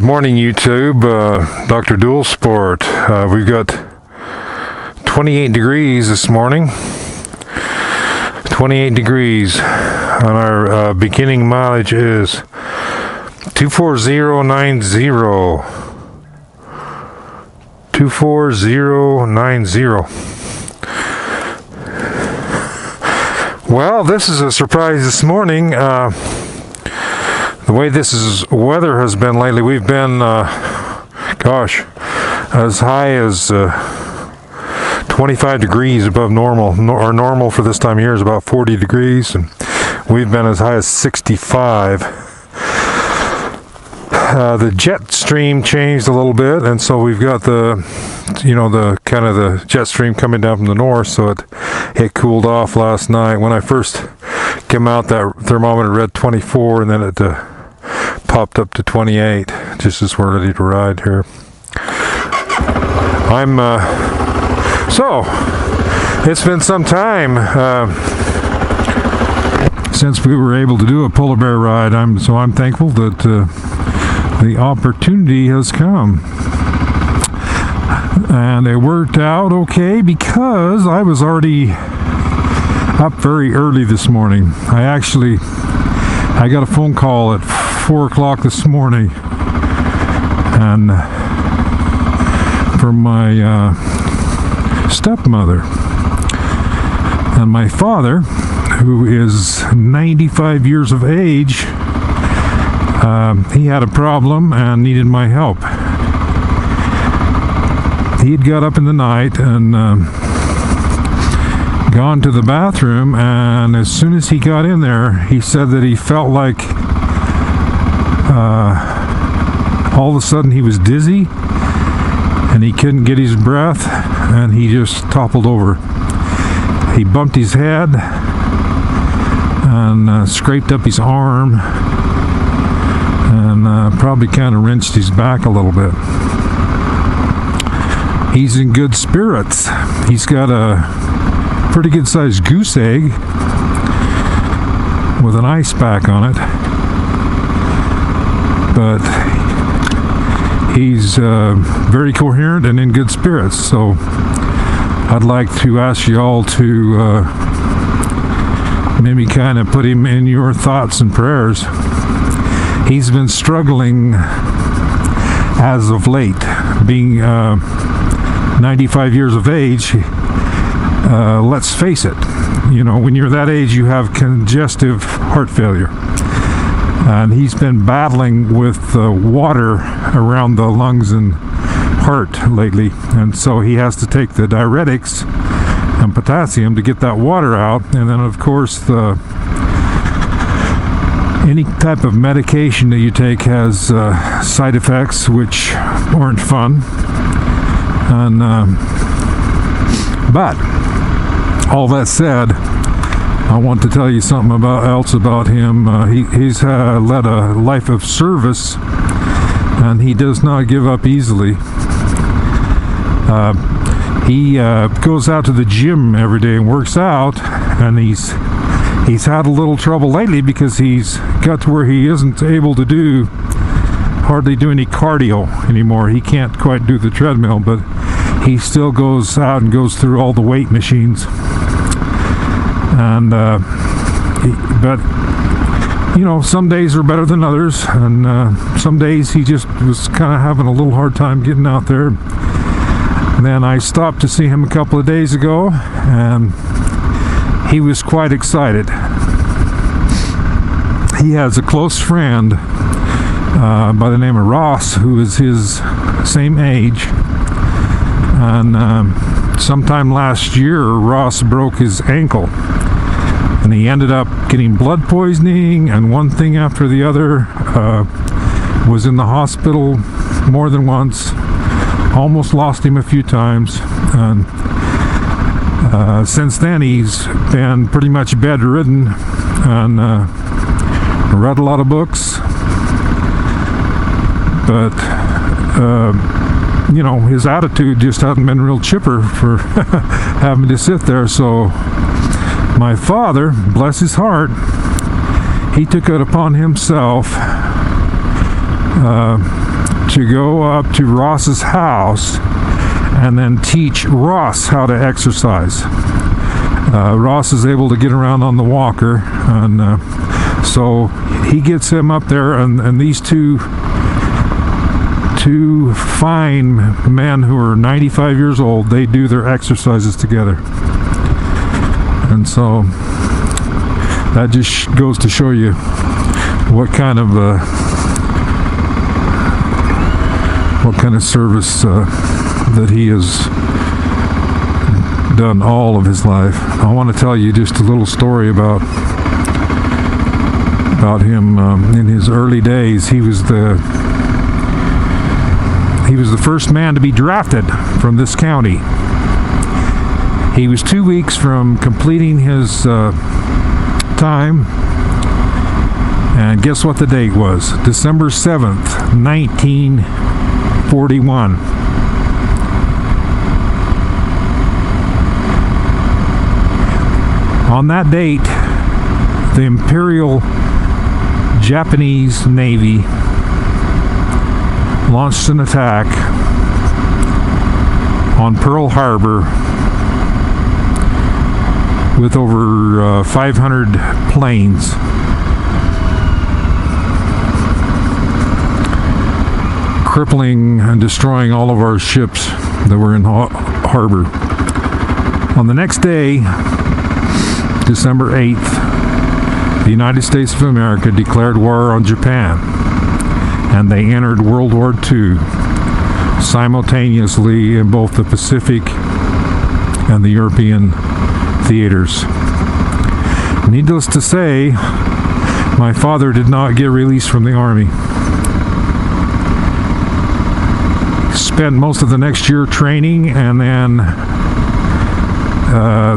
morning, YouTube. Dr. Dual Sport. We've got 28 degrees this morning. 28 degrees, and our beginning mileage is 24090. 24090. Well, this is a surprise this morning. The way weather has been lately, we've been, as high as 25 degrees above normal. Our normal for this time of year is about 40 degrees, and we've been as high as 65. The jet stream changed a little bit, and so we've got the jet stream coming down from the north, so it cooled off last night. When I first came out, that thermometer read 24, and then it popped up to 28, just as we're ready to ride here. So it's been some time since we were able to do a polar bear ride. I'm thankful that the opportunity has come, and it worked out okay because I was already up very early this morning. I got a phone call at 4 o'clock this morning, and from my stepmother, and my father, who is 95 years of age. He had a problem and needed my help. He had got up in the night and gone to the bathroom, and as soon as he got in there, he said that he felt like all of a sudden he was dizzy and he couldn't get his breath, and he just toppled over. He bumped his head and scraped up his arm, and probably kind of wrenched his back a little bit. He's in good spirits. He's got a pretty good sized goose egg with an ice pack on it, but he's very coherent and in good spirits. So I'd like to ask you all to maybe kind of put him in your thoughts and prayers. He's been struggling as of late, being 95 years of age. Let's face it, when you're that age, you have congestive heart failure, and he's been battling with water around the lungs and heart lately, and so he has to take the diuretics and potassium to get that water out. And then of course any type of medication that you take has side effects which aren't fun, and but all that said, I want to tell you something else about him. He's led a life of service, and he does not give up easily. He goes out to the gym every day and works out, and he's had a little trouble lately because he's got to where he isn't able to hardly do any cardio anymore. He can't quite do the treadmill, but he still goes out and goes through all the weight machines. And but some days are better than others, and some days he just was kind of having a little hard time getting out there. And then I stopped to see him a couple of days ago, and he was quite excited. He has a close friend by the name of Ross, who is his same age, and sometime last year Ross broke his ankle, and he ended up getting blood poisoning and one thing after the other. Was in the hospital more than once, almost lost him a few times, and since then he's been pretty much bedridden and read a lot of books, but his attitude just hasn't been real chipper for having to sit there. So my father, bless his heart, he took it upon himself to go up to Ross's house and then teach Ross how to exercise. Ross is able to get around on the walker, and so he gets him up there, and these two fine men who are 95 years old, they do their exercises together. And so that just goes to show you what kind of service that he has done all of his life. I want to tell you just a little story about him. In his early days, he was the first man to be drafted from this county. He was 2 weeks from completing his time, and guess what the date was? December 7th, 1941. On that date, the Imperial Japanese Navy launched an attack on Pearl Harbor with over 500 planes. Crippling and destroying all of our ships that were in harbor. On the next day, December 8th, the United States of America declared war on Japan, and they entered World War II simultaneously in both the Pacific and the European theaters. Needless to say, my father did not get released from the Army. Spent most of the next year training, and then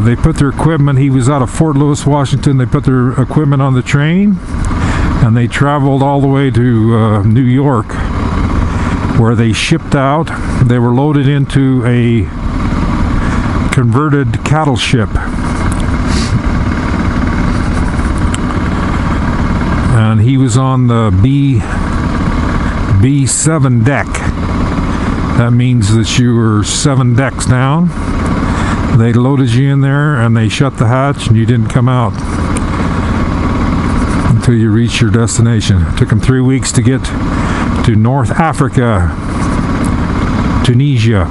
they put their equipment, he was out of Fort Lewis, Washington, they put their equipment on the train, and they traveled all the way to New York, where they shipped out. They were loaded into a converted cattle ship. And he was on the B7 deck. That means that you were 7 decks down. They loaded you in there and they shut the hatch, and you didn't come out until you reached your destination. It took them 3 weeks to get to North Africa, Tunisia.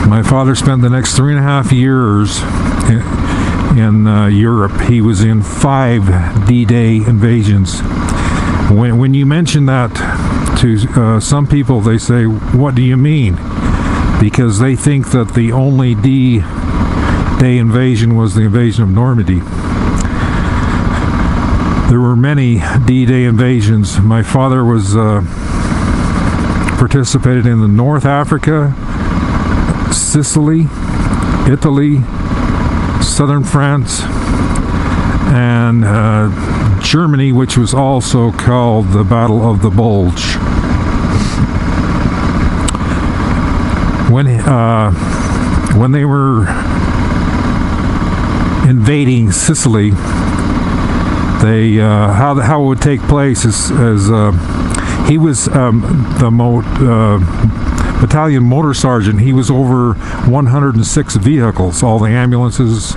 My father spent the next 3.5 years in Europe. He was in 5 D-Day invasions. When you mention that to some people, they say, "What do you mean?" Because they think that the only D-Day invasion was the invasion of Normandy. There were many D-Day invasions. My father was participated in the North Africa, Sicily, Italy, southern France, and Germany, which was also called the Battle of the Bulge. When they were invading Sicily, they how it would take place is he was the battalion motor sergeant. He was over 106 vehicles, all the ambulances,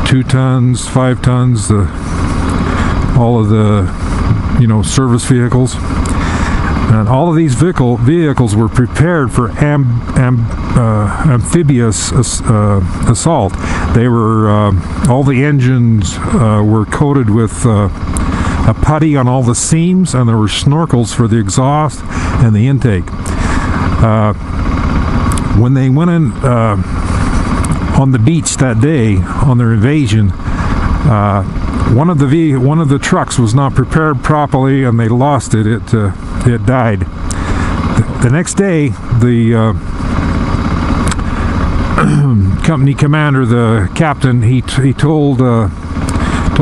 2 tons, 5 tons, all of the service vehicles, and all of these vehicles were prepared for amphibious assault. They were all the engines were coated with a putty on all the seams, and there were snorkels for the exhaust and the intake. When they went in on the beach that day on their invasion, one of the trucks was not prepared properly, and they lost it. It died. The next day, the company commander, the captain, he told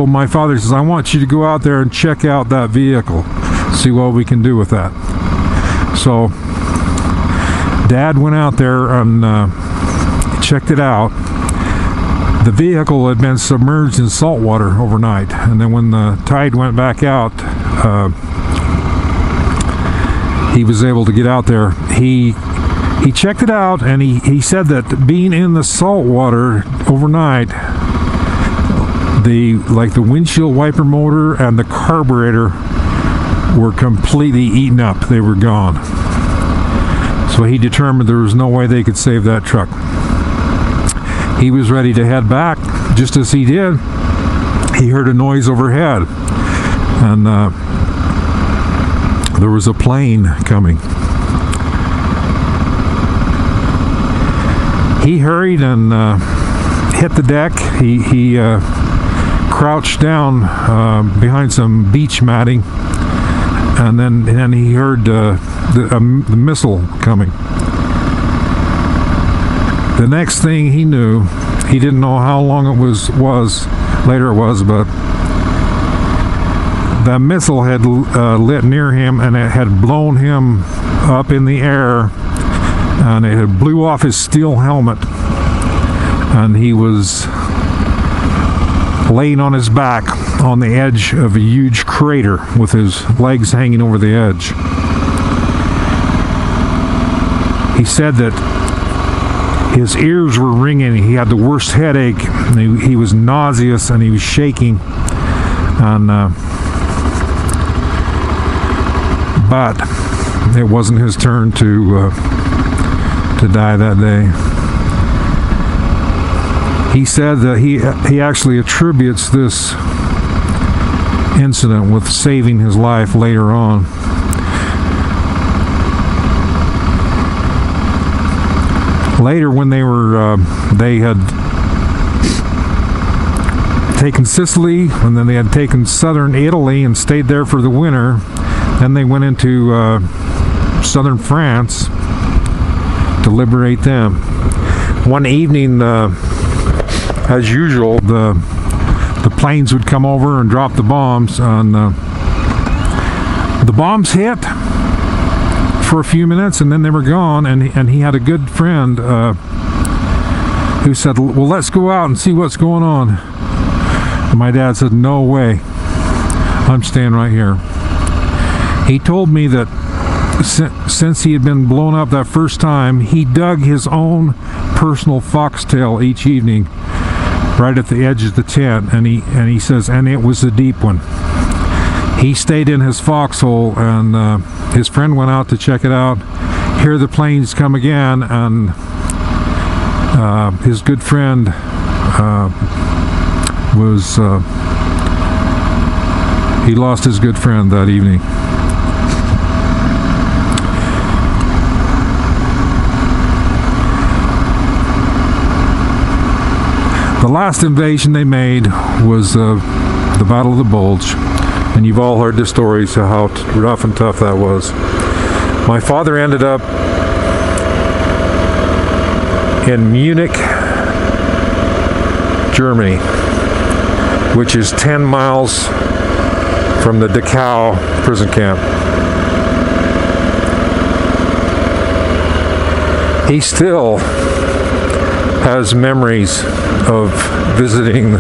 my father, he says, "I want you to go out there and check out that vehicle, see what we can do with that." So Dad went out there and checked it out. the vehicle had been submerged in salt water overnight, and then when the tide went back out, he was able to get out there. He checked it out, and he said that being in the salt water overnight, the windshield wiper motor and the carburetor were completely eaten up. They were gone. So he determined there was no way they could save that truck. He was ready to head back. Just as he did, he heard a noise overhead, and there was a plane coming. He hurried and hit the deck. He crouched down behind some beach matting, and then he heard the missile coming. The next thing he knew, he didn't know how long it was but the missile had lit near him, and it had blown him up in the air, and it had blew off his steel helmet, and he was laying on his back on the edge of a huge crater with his legs hanging over the edge. He said that his ears were ringing. He had the worst headache. He was nauseous, and he was shaking. And but it wasn't his turn to die that day. He said that he actually attributes this incident with saving his life later on. Later, when they had taken Sicily, and then they had taken southern Italy and stayed there for the winter. Then they went into southern France to liberate them. One evening, as usual, the planes would come over and drop the bombs, and the bombs hit for a few minutes, and then they were gone. And he had a good friend who said, "Well, let's go out and see what's going on." And my dad said, "No way, I'm staying right here." He told me that since he had been blown up that first time, he dug his own personal foxtail each evening right at the edge of the tent, and he says, and it was a deep one. He stayed in his foxhole, and his friend went out to check it out, hear the planes come again, and his good friend he lost his good friend that evening. The last invasion they made was the Battle of the Bulge, and you've all heard the stories of how rough and tough that was. My father ended up in Munich, Germany, which is 10 miles from the Dachau prison camp. He still has memories of visiting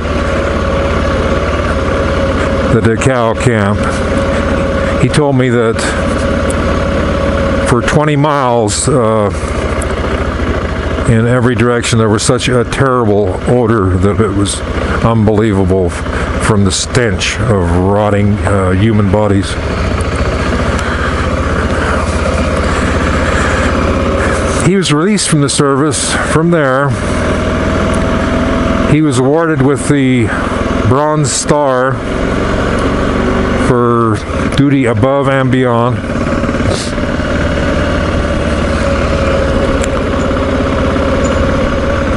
the Dachau camp. He told me that for 20 miles in every direction there was such a terrible odor that it was unbelievable, from the stench of rotting human bodies. He was released from the service. From there, he was awarded with the Bronze Star for duty above and beyond.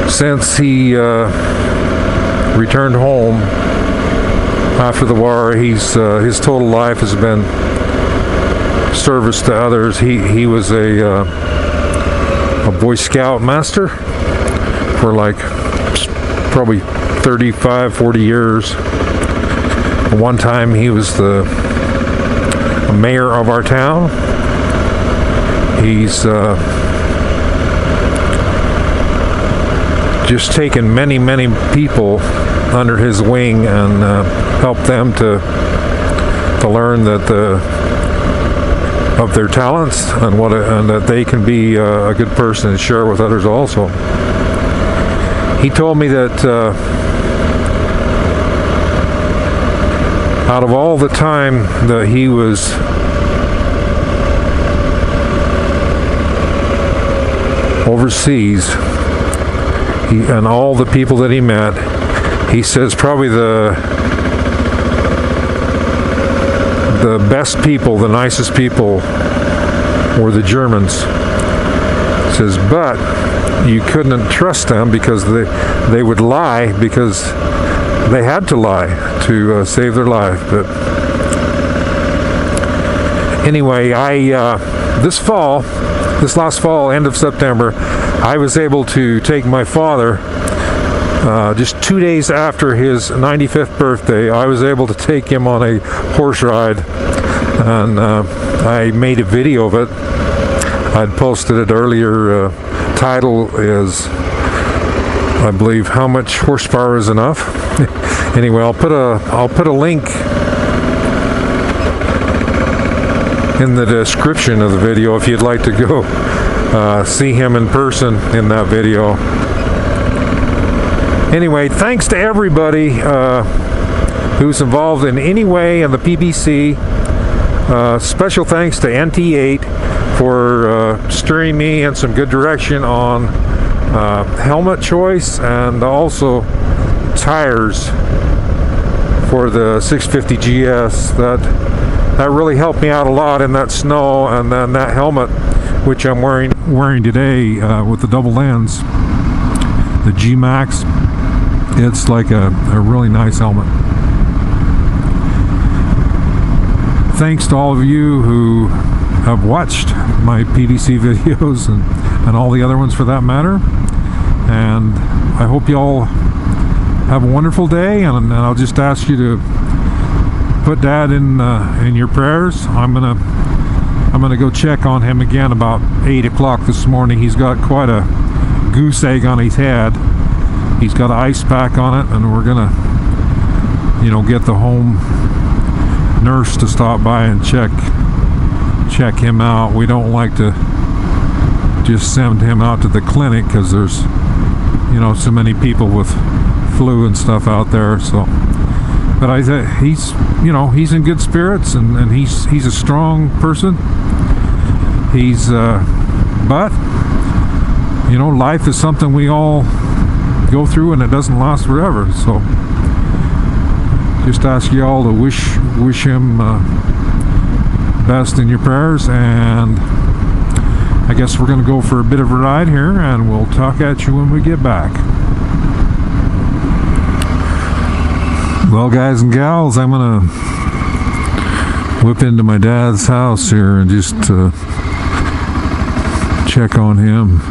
Since he returned home after the war, his total life has been service to others. He was a Boy Scout master for like probably 35-40 years. One time he was the mayor of our town. He's just taken many people under his wing and helped them to learn that of their talents and that they can be a good person and share with others also. He told me that out of all the time that he was overseas, and all the people that he met, he says probably the best people, the nicest people were the Germans. He says, but you couldn't trust them because they would lie, because they had to lie to save their life. But anyway, this last fall, end of September, I was able to take my father, just 2 days after his 95th birthday, I was able to take him on a horse ride, and I made a video of it. I'd posted it earlier. Title is, I believe, How Much Horsepower Is Enough? Anyway, I'll put a link in the description of the video if you'd like to go see him in person in that video. Anyway, thanks to everybody who's involved in any way in the PBC. Special thanks to NT8 for steering me in some good direction on helmet choice, and also tires for the 650 GS. That really helped me out a lot in that snow, and then that helmet, which I'm wearing today with the double lens, the G Max. It's like a really nice helmet. Thanks to all of you who have watched my PBC videos and all the other ones for that matter. And I hope you all have a wonderful day, and I'll just ask you to put Dad in your prayers. I'm gonna go check on him again about 8 o'clock this morning. He's got quite a goose egg on his head. He's got an ice pack on it, and we're gonna, get the home nurse to stop by and check him out. We don't like to just send him out to the clinic because there's, so many people with flu and stuff out there. So, but I say he's in good spirits, and he's a strong person. He's but life is something we all go through, and it doesn't last forever. So just ask you all to wish him best in your prayers, and I guess we're gonna go for a bit of a ride here, and we'll talk at you when we get back. Well, guys and gals, I'm gonna whip into my dad's house here and just check on him,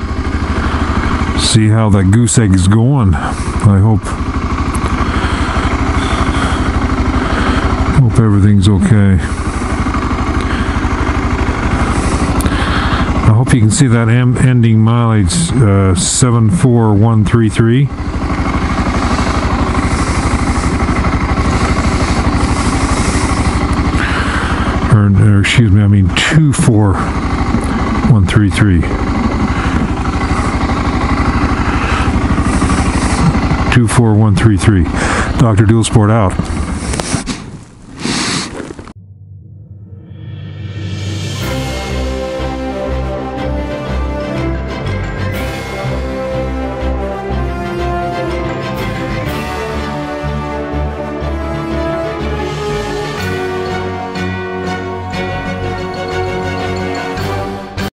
see how that goose egg is going. I hope everything's okay. I hope you can see that ending mileage, 74133. Or excuse me, I mean 24133. 24133. Dr. Dual Sport out.